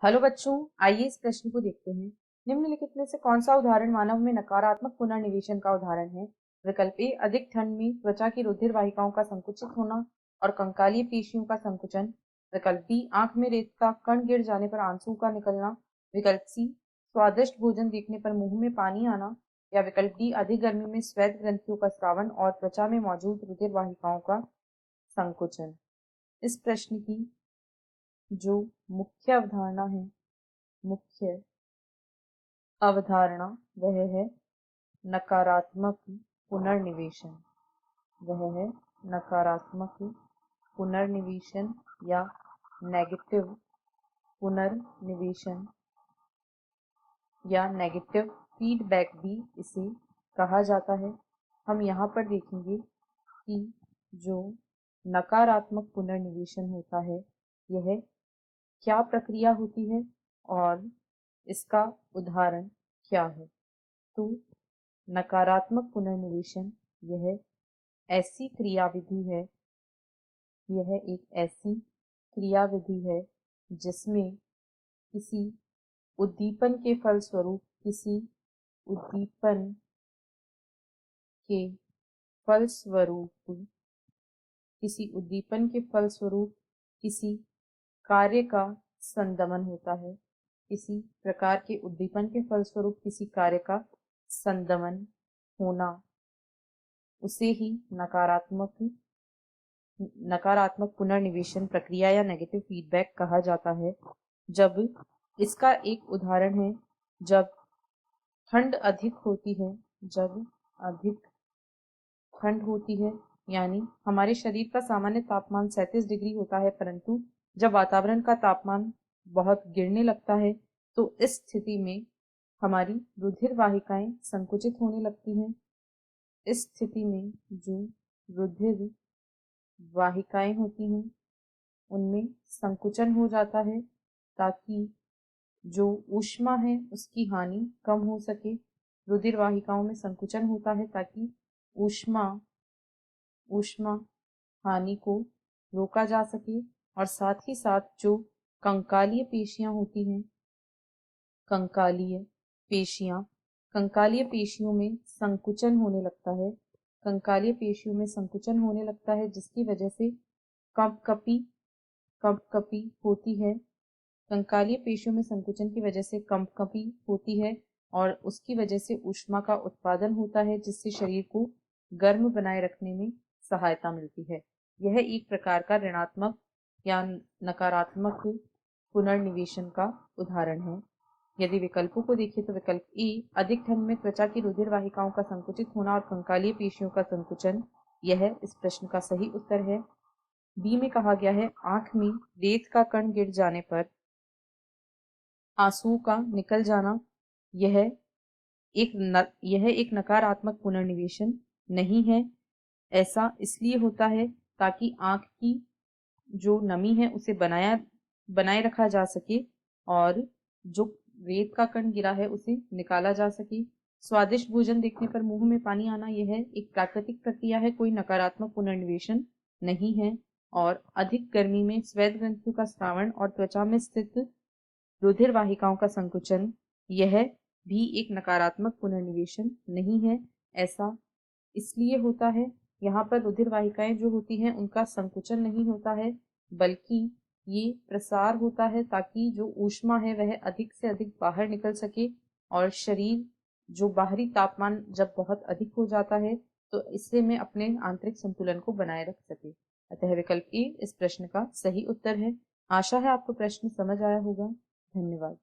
Hello बच्चों, आइए इस प्रश्न को देखते हैं। निम्नलिखित में से कौन सा उदाहरण मानव में नकारात्मक पुनर्निवेशन का उदाहरण है? विकल्प ए अधिक ठंड में त्वचा की रुधिर वाहिकाओं का संकुचित होना और कंकालीय पेशियों का संकुचन। विकल्प बी आंख में रेत का कण गिर जाने पर आंसू का निकलना। विकल्प सी स्वादिष्ट भोजन देखने पर मुंह में पानी आना। या विकल्प डी अधिक गर्मी में श्वेत ग्रंथियों का स्रावन और त्वचा में मौजूद रुधिर वाहिकाओं का संकुचन। इस प्रश्न की जो मुख्य अवधारणा है, मुख्य अवधारणा वह है नकारात्मक पुनर्निवेशन। वह है नकारात्मक पुनर्निवेशन या नेगेटिव पुनर्निवेशन या नेगेटिव फीडबैक भी इसे कहा जाता है। हम यहाँ पर देखेंगे कि जो नकारात्मक पुनर्निवेशन होता है यह क्या प्रक्रिया होती है और इसका उदाहरण क्या है। तो नकारात्मक पुनर्निवेशन यह ऐसी क्रियाविधि है, यह एक ऐसी क्रियाविधि है जिसमें किसी उद्दीपन के फलस्वरूप किसी उद्दीपन के फलस्वरूप किसी उद्दीपन के फलस्वरूप किसी कार्य का संदमन होता है। किसी प्रकार के उद्दीपन के फलस्वरूप किसी कार्य का संदमन होना, उसे ही नकारात्मक पुनर्निवेशन प्रक्रिया या नेगेटिव फीडबैक कहा जाता है। जब इसका एक उदाहरण है जब ठंड अधिक होती है, जब अधिक ठंड होती है, यानी हमारे शरीर का सामान्य तापमान 37 डिग्री होता है, परंतु जब वातावरण का तापमान बहुत गिरने लगता है तो इस स्थिति में हमारी रुधिर वाहिकाएं संकुचित होने लगती हैं। इस स्थिति में जो रुधिर वाहिकाएं होती हैं उनमें संकुचन हो जाता है ताकि जो ऊष्मा है उसकी हानि कम हो सके। रुधिर वाहिकाओं में संकुचन होता है ताकि ऊष्मा हानि को रोका जा सके और साथ ही साथ जो कंकालीय पेशियां होती हैं, कंकालीय पेशियों में संकुचन होने लगता है। कंकालीय पेशियों में संकुचन होने लगता है जिसकी वजह से कंपकपी होती है। कंकालीय पेशियों में संकुचन की वजह से कंपकपी होती है और उसकी वजह से ऊष्मा का उत्पादन होता है जिससे शरीर को गर्म बनाए रखने में सहायता मिलती है। यह एक प्रकार का ऋणात्मक या नकारात्मक पुनर्निवेशन का उदाहरण है। यदि विकल्पों को देखें तो विकल्प ए अधिक ठंड में त्वचा की रुधिर वाहिकाओं का संकुचित होना और कंकालीय पेशियों का संकुचन, यह इस प्रश्न का सही उत्तर है। बी में कहा गया है आंख में रेत का कण गिर जाने पर आंसू का निकल जाना, यह एक नकारात्मक पुनर्निवेशन नहीं है। ऐसा इसलिए होता है ताकि आंख की जो नमी है उसे बनाए रखा जा सके और जो रेत का कण गिरा है उसे निकाला जा सके। स्वादिष्ट भोजन देखने पर मुंह में पानी आना, यह एक प्राकृतिक प्रक्रिया है, कोई नकारात्मक पुनर्निवेशन नहीं है। और अधिक गर्मी में श्वेत ग्रंथियों का स्रावन और त्वचा में स्थित रुधिर वाहिकाओं का संकुचन, यह भी एक नकारात्मक पुनर्निवेशन नहीं है। ऐसा इसलिए होता है, यहाँ पर रुधिर वाहिकाएं जो होती हैं उनका संकुचन नहीं होता है बल्कि ये प्रसार होता है ताकि जो ऊष्मा है वह अधिक से अधिक बाहर निकल सके और शरीर जो बाहरी तापमान जब बहुत अधिक हो जाता है तो इससे में अपने आंतरिक संतुलन को बनाए रख सके। अतः विकल्प ए इस प्रश्न का सही उत्तर है। आशा है आपको प्रश्न समझ आया होगा। धन्यवाद।